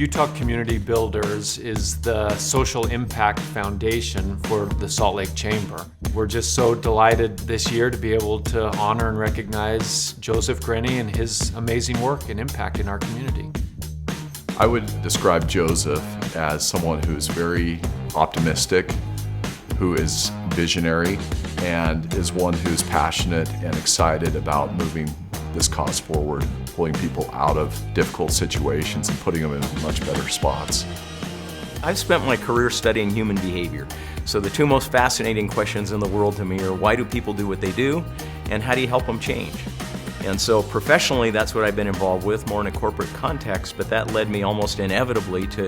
Utah Community Builders is the social impact foundation for the Salt Lake Chamber. We're just so delighted this year to be able to honor and recognize Joseph Grenny and his amazing work and impact in our community. I would describe Joseph as someone who's very optimistic, who is visionary, and is one who's passionate and excited about moving this cause forward, pulling people out of difficult situations and putting them in much better spots. I've spent my career studying human behavior. So the two most fascinating questions in the world to me are, why do people do what they do, and how do you help them change? And so professionally, that's what I've been involved with, more in a corporate context, but that led me almost inevitably to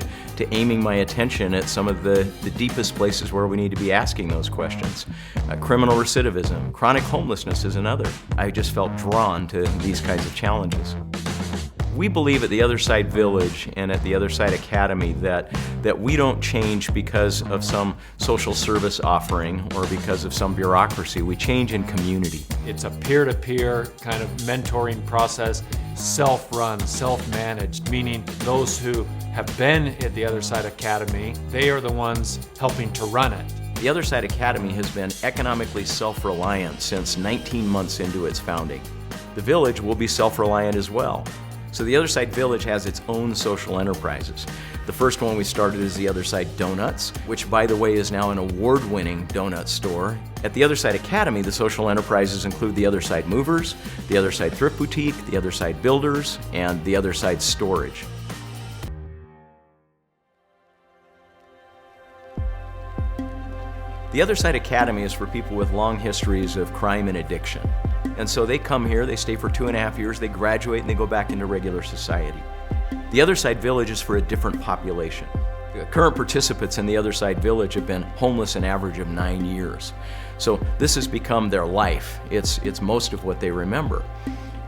aiming my attention at some of the deepest places where we need to be asking those questions. Criminal recidivism, chronic homelessness is another. I just felt drawn to these kinds of challenges. We believe at the Other Side Village and at the Other Side Academy that we don't change because of some social service offering or because of some bureaucracy. We change in community. It's a peer-to-peer kind of mentoring process, self-run, self-managed, meaning those who have been at the Other Side Academy, they are the ones helping to run it. The Other Side Academy has been economically self-reliant since 19 months into its founding. The village will be self-reliant as well. So the Other Side Village has its own social enterprises. The first one we started is the Other Side Donuts, which by the way is now an award-winning donut store. At the Other Side Academy, the social enterprises include the Other Side Movers, the Other Side Thrift Boutique, the Other Side Builders, and the Other Side Storage. The Other Side Academy is for people with long histories of crime and addiction. And so they come here, they stay for 2.5 years, they graduate, and they go back into regular society. The Other Side Village is for a different population. The current participants in the Other Side Village have been homeless an average of 9 years. So this has become their life. It's most of what they remember.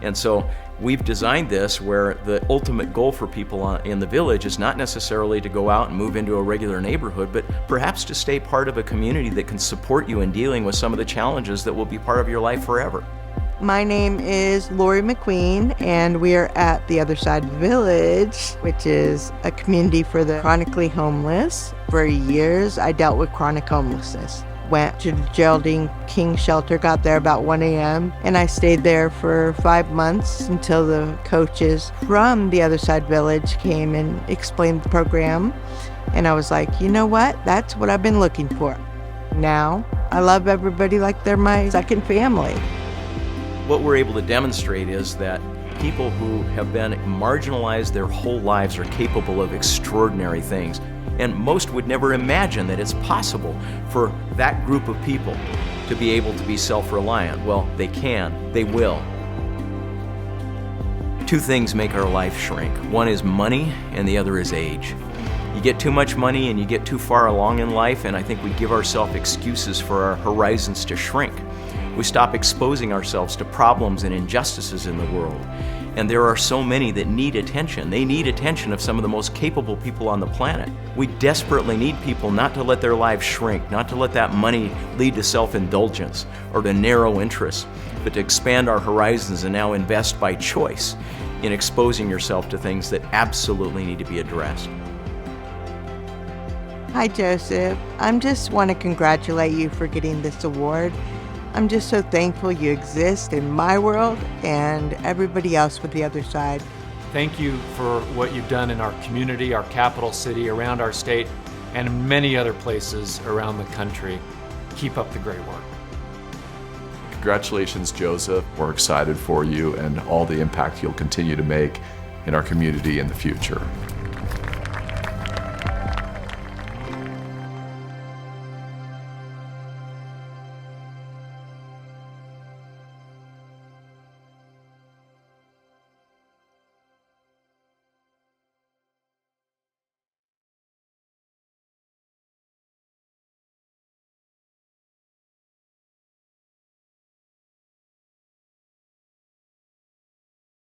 And so we've designed this where the ultimate goal for people in the village is not necessarily to go out and move into a regular neighborhood, but perhaps to stay part of a community that can support you in dealing with some of the challenges that will be part of your life forever. My name is Lori McQueen, and we are at the Other Side Village, which is a community for the chronically homeless. For years, I dealt with chronic homelessness. Went to the Geraldine King shelter, got there about 1 a.m., and I stayed there for 5 months until the coaches from the Other Side Village came and explained the program. And I was like, you know what? That's what I've been looking for. Now, I love everybody like they're my second family. What we're able to demonstrate is that people who have been marginalized their whole lives are capable of extraordinary things. And most would never imagine that it's possible for that group of people to be able to be self-reliant. Well, they can, they will. Two things make our life shrink. One is money, and the other is age. You get too much money and you get too far along in life, and I think we give ourselves excuses for our horizons to shrink. We stop exposing ourselves to problems and injustices in the world. And there are so many that need attention. They need attention of some of the most capable people on the planet. We desperately need people not to let their lives shrink, not to let that money lead to self-indulgence or to narrow interests, but to expand our horizons and now invest by choice in exposing yourself to things that absolutely need to be addressed. Hi, Joseph. I just want to congratulate you for getting this award. I'm just so thankful you exist in my world and everybody else with the Other Side. Thank you for what you've done in our community, our capital city, around our state, and many other places around the country. Keep up the great work. Congratulations, Joseph. We're excited for you and all the impact you'll continue to make in our community in the future.